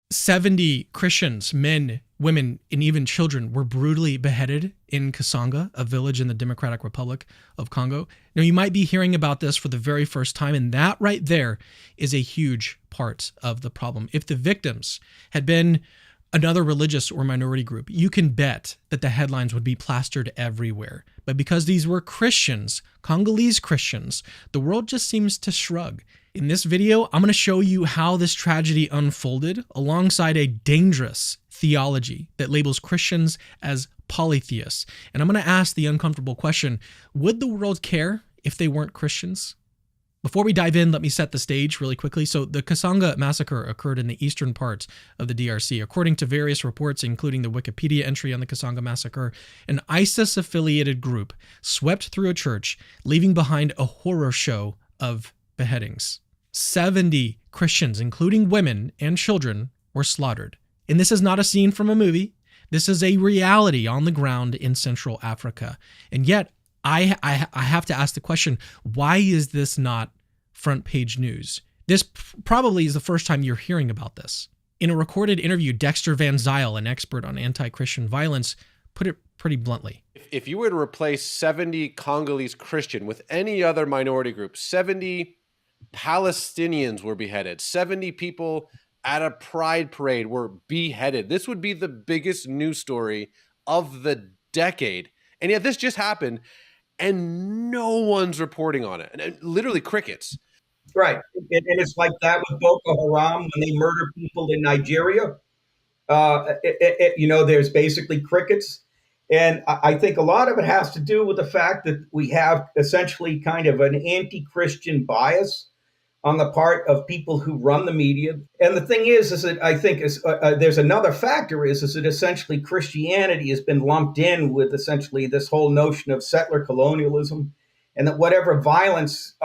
70 Christians, men, women, and even children were brutally beheaded in Kasanga, a village in the Democratic Republic of Congo. Now, you might be hearing about this for the very first time, and that right there is a huge part of the problem. If the victims had been another religious or minority group, you can bet that the headlines would be plastered everywhere. But because these were Christians, Congolese Christians, the world just seems to shrug. In this video, I'm going to show you how this tragedy unfolded alongside a dangerous theology that labels Christians as polytheists. And I'm going to ask the uncomfortable question, would the world care if they weren't Christians? Before we dive in, let me set the stage really quickly. So the Kasanga massacre occurred in the eastern part of the DRC. According to various reports, including the Wikipedia entry on the Kasanga massacre, an ISIS-affiliated group swept through a church, leaving behind a horror show of beheadings. 70 Christians, including women and children, were slaughtered. And this is not a scene from a movie. This is a reality on the ground in Central Africa. And yet, I have to ask the question, why is this not front page news? This probably is the first time you're hearing about this. In a recorded interview, Dexter Van Zyl, an expert on anti-Christian violence, put it pretty bluntly. If you were to replace 70 Congolese Christian with any other minority group, 70 Palestinians were beheaded, 70 people at a pride parade were beheaded, this would be the biggest news story of the decade. And yet this just happened and no one's reporting on it. And literally crickets. Right. And it's like that with Boko Haram when they murder people in Nigeria. There's basically crickets. And I think a lot of it has to do with the fact that we have essentially kind of an anti-Christian bias on the part of people who run the media. And the thing is that I think there's another factor is that essentially Christianity has been lumped in with essentially this whole notion of settler colonialism, and that whatever violence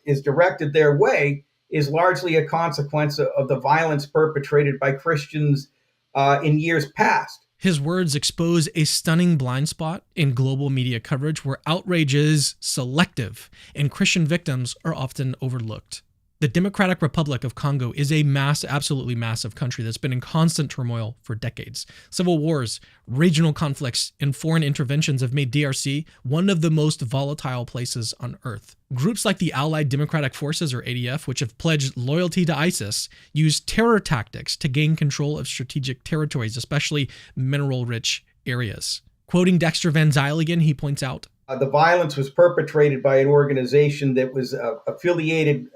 is directed their way is largely a consequence of the violence perpetrated by Christians in years past. His words expose a stunning blind spot in global media coverage where outrage is selective and Christian victims are often overlooked. The Democratic Republic of Congo is a absolutely massive country that's been in constant turmoil for decades. Civil wars, regional conflicts, and foreign interventions have made DRC one of the most volatile places on earth. Groups like the Allied Democratic Forces, or ADF, which have pledged loyalty to ISIS, use terror tactics to gain control of strategic territories, especially mineral-rich areas. Quoting Dexter Van Zyl again, he points out, the violence was perpetrated by an organization that was affiliated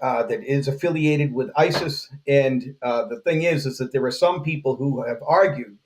with ISIS. And the thing is that there are some people who have argued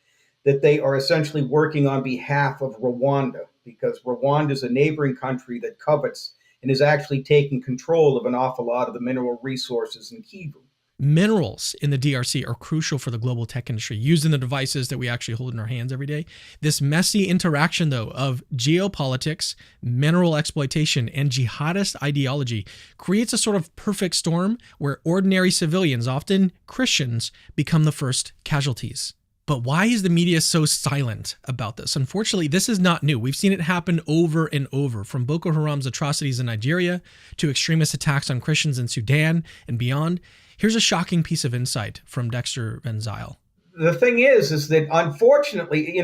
that they are essentially working on behalf of Rwanda, because Rwanda is a neighboring country that covets and is actually taking control of an awful lot of the mineral resources in Kivu. Minerals in the DRC are crucial for the global tech industry, used in the devices that we actually hold in our hands every day. This messy interaction, though, of geopolitics, mineral exploitation, and jihadist ideology creates a sort of perfect storm where ordinary civilians, often Christians, become the first casualties. But why is the media so silent about this? Unfortunately, this is not new. We've seen it happen over and over, from Boko Haram's atrocities in Nigeria to extremist attacks on Christians in Sudan and beyond. Here's a shocking piece of insight from Dexter Van Zyl. The thing is that unfortunately,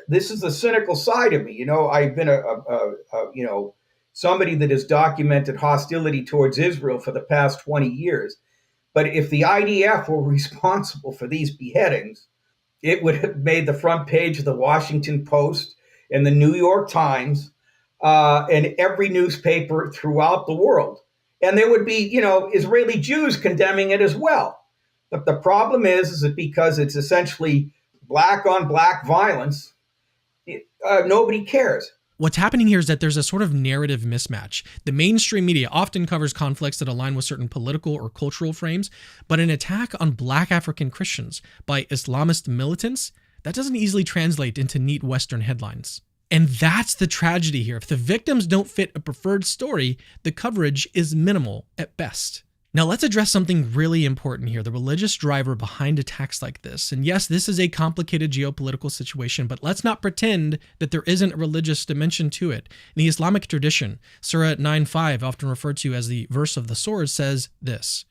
this is the cynical side of me. I've been somebody that has documented hostility towards Israel for the past 20 years. But if the IDF were responsible for these beheadings, it would have made the front page of the Washington Post and the New York Times and every newspaper throughout the world. And there would be, Israeli Jews condemning it as well. But the problem is that because it's essentially black on black violence, nobody cares. What's happening here is that there's a sort of narrative mismatch. The mainstream media often covers conflicts that align with certain political or cultural frames, but an attack on Black African Christians by Islamist militants, that doesn't easily translate into neat Western headlines. And that's the tragedy here. If the victims don't fit a preferred story, the coverage is minimal at best. Now let's address something really important here, the religious driver behind attacks like this. And yes, this is a complicated geopolitical situation, but let's not pretend that there isn't a religious dimension to it. In the Islamic tradition, Surah 9:5, often referred to as the verse of the sword, says this: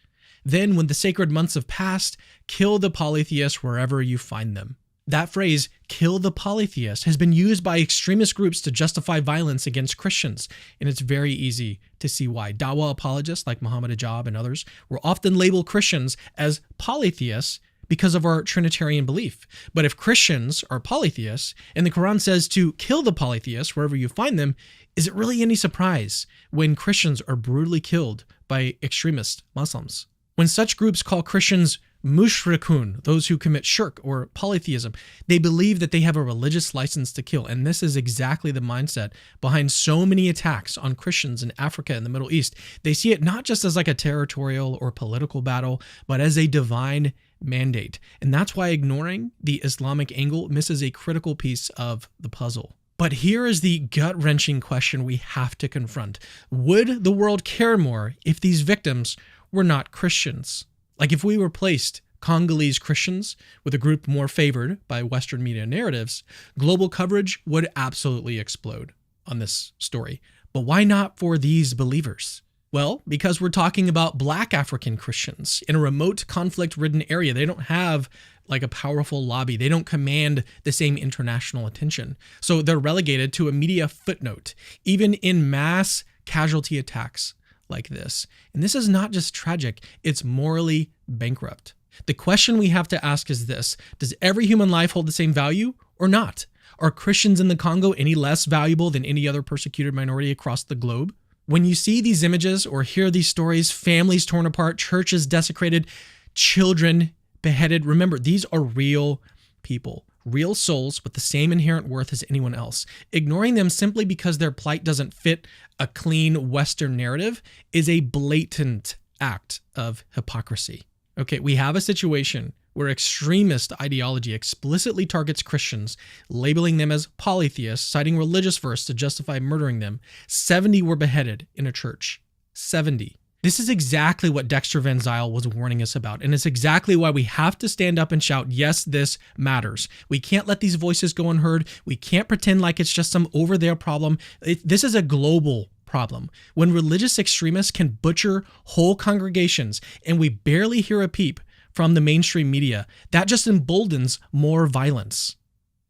Then, when the sacred months have passed, kill the polytheists wherever you find them. That phrase, kill the polytheist, has been used by extremist groups to justify violence against Christians, and it's very easy to see why. Dawa apologists like Muhammad Ajab and others will often label Christians as polytheists because of our Trinitarian belief. But if Christians are polytheists, and the Quran says to kill the polytheists wherever you find them, is it really any surprise when Christians are brutally killed by extremist Muslims? When such groups call Christians mushrikun, those who commit shirk or polytheism, they believe that they have a religious license to kill. And this is exactly the mindset behind so many attacks on Christians in Africa and the Middle East. They see it not just as like a territorial or political battle, but as a divine mandate. And that's why ignoring the Islamic angle misses a critical piece of the puzzle. But here is the gut-wrenching question we have to confront. Would the world care more if these victims were not Christians? Like if we replaced Congolese Christians with a group more favored by Western media narratives, global coverage would absolutely explode on this story. But why not for these believers? Well, because we're talking about Black African Christians in a remote conflict-ridden area. They don't have like a powerful lobby. They don't command the same international attention. So they're relegated to a media footnote, even in mass casualty attacks like this. And this is not just tragic, it's morally bankrupt. The question we have to ask is this: does every human life hold the same value or not? Are Christians in the Congo any less valuable than any other persecuted minority across the globe? When you see these images or hear these stories, families torn apart, churches desecrated, children beheaded, remember, these are real people, real souls with the same inherent worth as anyone else. Ignoring them simply because their plight doesn't fit a clean Western narrative is a blatant act of hypocrisy. Okay, we have a situation where extremist ideology explicitly targets Christians, labeling them as polytheists, citing religious verse to justify murdering them. 70 were beheaded in a church. 70. This is exactly what Dexter Van Zyl was warning us about, and it's exactly why we have to stand up and shout, yes, this matters. We can't let these voices go unheard. We can't pretend like it's just some over-there problem. This is a global problem. When religious extremists can butcher whole congregations and we barely hear a peep from the mainstream media, that just emboldens more violence.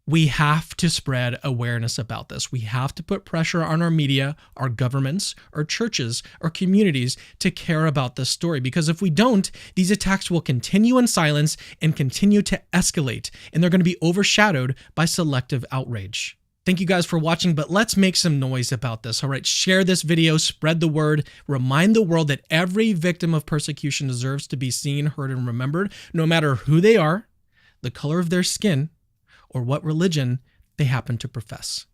We have to spread awareness about this. We have to put pressure on our media, our governments, our churches, our communities to care about this story. Because if we don't, these attacks will continue in silence and continue to escalate, and they're going to be overshadowed by selective outrage. Thank you guys for watching, but let's make some noise about this. All right, share this video, spread the word, remind the world that every victim of persecution deserves to be seen, heard, and remembered, no matter who they are, the color of their skin, or what religion they happen to profess.